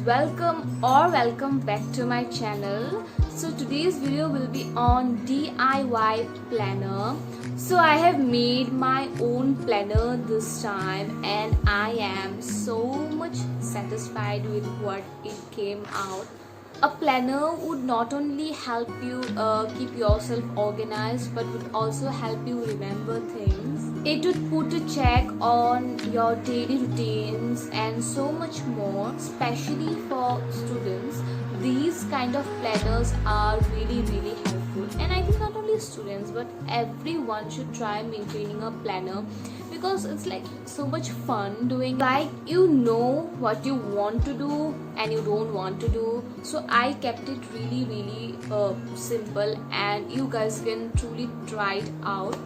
welcome back to my channel. So today's video will be on DIY planner. So I have made my own planner this time and I am so much satisfied with what it came out. A planner would not only help you keep yourself organized but would also help you remember things. It would put a check on your daily routines and so much more, especially for students. These kind of planners are really helpful, and I think not only students but everyone should try maintaining a planner because it's like so much fun doing, like you know what you want to do and you don't want to do. So I kept it really simple and you guys can truly try it out.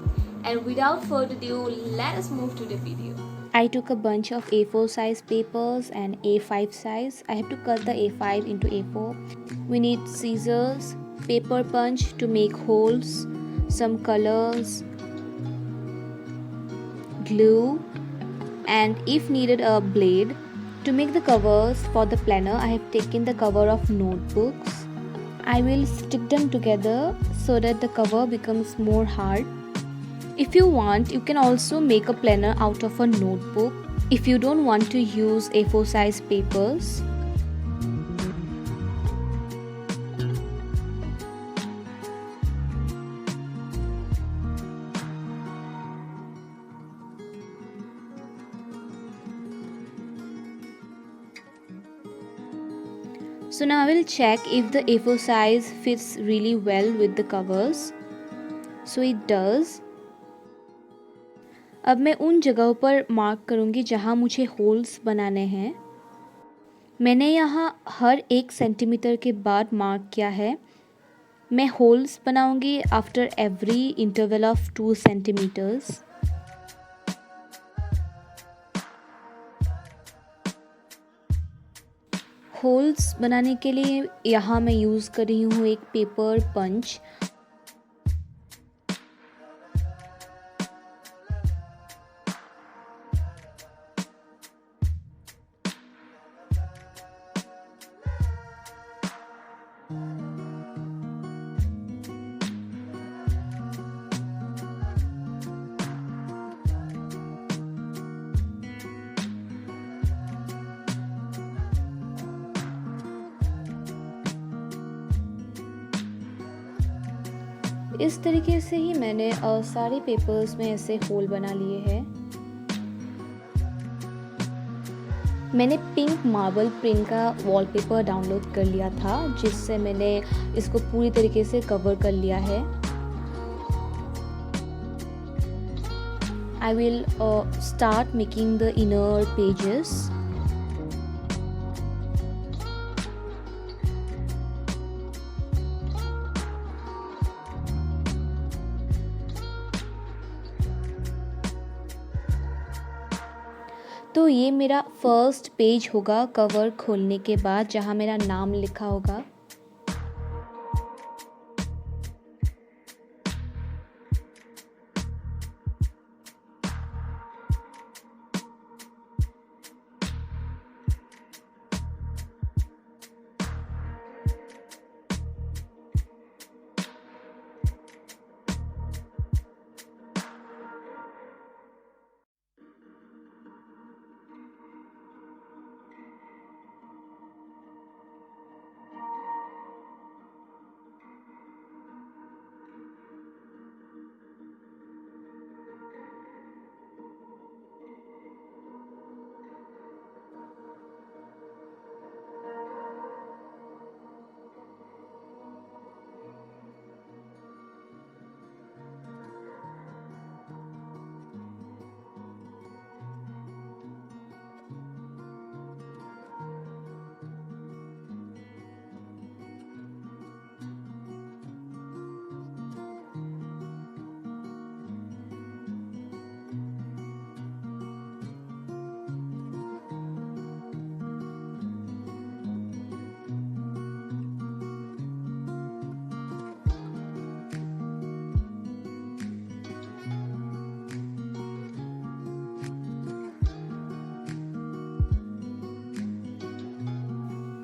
And without further ado, let us move to the video. I took a bunch of A4 size papers and A5 size. I have to cut the A5 into A4. We need scissors, paper punch to make holes, some colors, glue, and if needed a blade. To make the covers for the planner, I have taken the cover of notebooks. I will stick them together so that the cover becomes more hard. If you want, you can also make a planner out of a notebook if you don't want to use A4 size papers. So now I will check if the A4 size fits really well with the covers. So it does. अब मैं उन जगहों पर mark करूँगी जहाँ मुझे holes बनाने हैं. मैंने यहाँ हर 1 सेंटीमीटर के बाद मार्क किया है. मैं होल्स बनाऊँगी after every interval of 2 centimetres. Holes बनाने के लिए यहाँ मैं यूज़ कर रही हूँ एक पेपर पंच. इस तरीके से ही मैंने सारे पेपर्स में ऐसे होल बना लिए हैं. मैंने पिंक मार्बल प्रिंट का वॉलपेपर डाउनलोड कर लिया था जिससे मैंने इसको पूरी तरीके से कवर कर लिया है. I will start making the inner pages. तो ये मेरा फर्स्ट पेज होगा कवर खोलने के बाद जहाँ मेरा नाम लिखा होगा.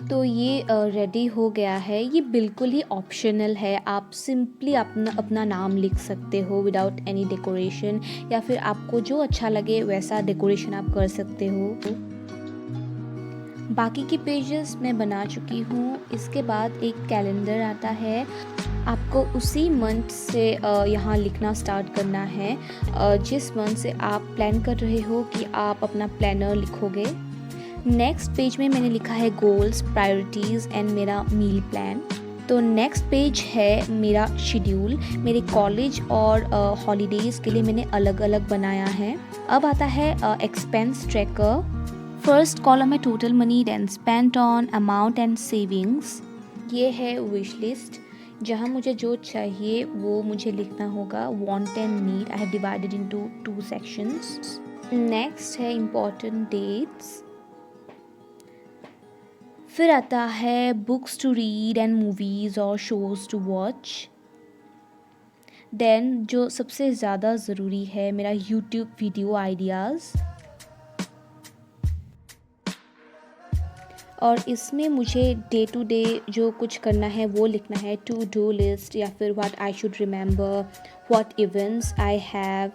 तो ये रेडी हो गया है। ये बिल्कुल ही ऑप्शनल है, आप सिंपली अपना नाम लिख सकते हो विदाउट एनी डेकोरेशन, या फिर आपको जो अच्छा लगे वैसा डेकोरेशन आप कर सकते हो। बाकी के पेजेस मैं बना चुकी हूँ। इसके बाद एक कैलेंडर आता है, आपको उसी मंथ से यहाँ लिखना स्टार्ट करना है जिस मंथ से आप प्लान कर रहे हो कि आप अपना प्लानर लिखोगे। नेक्स्ट पेज में मैंने लिखा है गोल्स, प्रायोरिटीज़ एंड मेरा मील प्लान। तो नेक्स्ट पेज है मेरा शेड्यूल, मेरे कॉलेज और हॉलीडेज़ के लिए मैंने अलग अलग बनाया है। अब आता है एक्सपेंस ट्रैकर। फर्स्ट कॉलम है total money, then spent on, amount and savings. ये है विश लिस्ट, जहाँ मुझे जो चाहिए वो मुझे लिखना होगा। Want and need I have divided into 2 sections. Next है इम्पॉर्टेंट डेट्स। फिर आता है books to read and movies और शोज़ टू वॉच। देन जो सबसे ज़्यादा ज़रूरी है, मेरा यूट्यूब वीडियो आइडियाज़। और इसमें मुझे डे टू डे जो कुछ करना है वो लिखना है, टू डू लिस्ट, या फिर what I should remember, what events I have.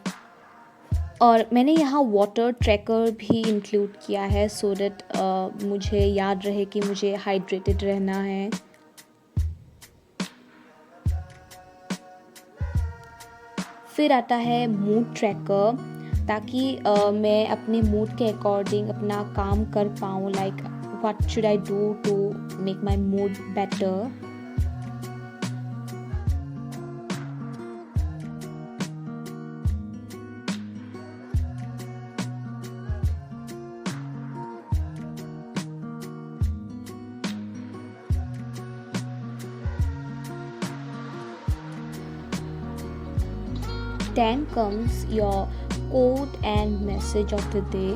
और मैंने यहाँ वाटर ट्रैकर भी इंक्लूड किया है सो दैट मुझे याद रहे कि मुझे हाइड्रेटेड रहना है। फिर आता है मूड ट्रैकर, ताकि मैं अपने मूड के अकॉर्डिंग अपना काम कर पाऊँ, like what should I do to make my mood better. Then comes your quote and message of the day,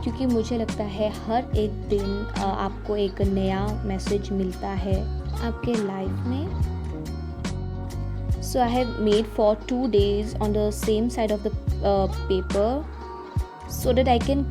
क्योंकि मुझे लगता है हर एक दिन आपको एक नया मैसेज मिलता है आपके लाइफ में। So I have made for 2 days on the same side of the paper so that I can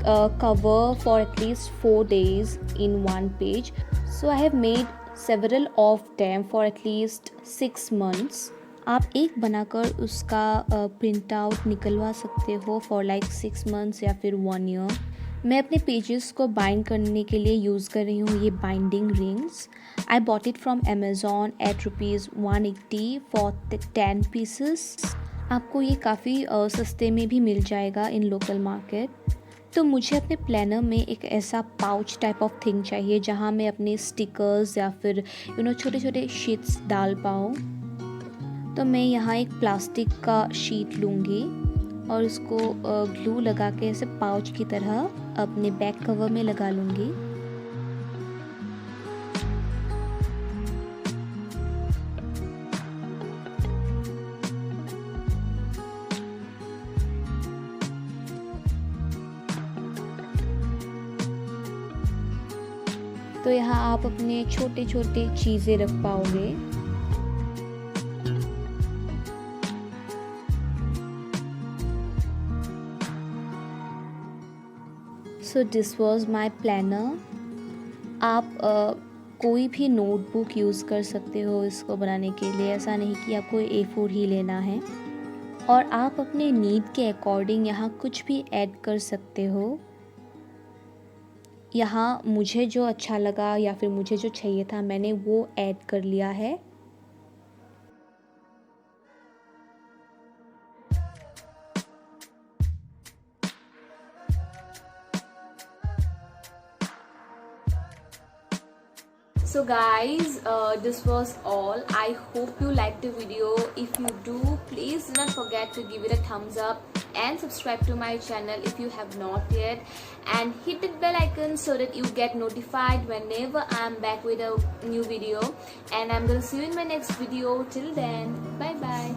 cover for at least 4 days in one page. So I have made several of them for at least 6 months. आप एक बनाकर उसका print out निकलवा सकते हो for like 6 months या फिर 1 year. मैं अपने पेजेस को बाइंड करने के लिए यूज़ कर रही हूँ ये binding rings. I bought it from Amazon at ₹180 for 10 pieces. आपको ये काफ़ी सस्ते में भी मिल जाएगा इन लोकल मार्केट। तो मुझे अपने प्लानर में एक ऐसा पाउच टाइप ऑफ थिंग चाहिए जहाँ मैं अपने स्टिकर्स या फिर छोटे छोटे शीट्स डाल पाऊँ। तो मैं यहाँ एक प्लास्टिक का शीट लूँगी और इसको ग्लू लगा के ऐसे पाउच की तरह अपने बैक कवर में लगा लूँगी। तो यहाँ आप अपने छोटे छोटे चीज़ें रख पाओगे। So this was my planner. आप कोई भी नोटबुक यूज़ कर सकते हो इसको बनाने के लिए, ऐसा नहीं कि आपको A4 ही लेना है। और आप अपने नीड के अकॉर्डिंग यहाँ कुछ भी ऐड कर सकते हो। यहाँ मुझे जो अच्छा लगा या फिर मुझे जो चाहिए था मैंने वो ऐड कर लिया है। So guys, this was all. I hope you liked the video. If you do, please do not forget to give it a thumbs up and subscribe to my channel if you have not yet, and hit that bell icon so that you get notified whenever I'm back with a new video. And I'm gonna see you in my next video. Till then, bye bye.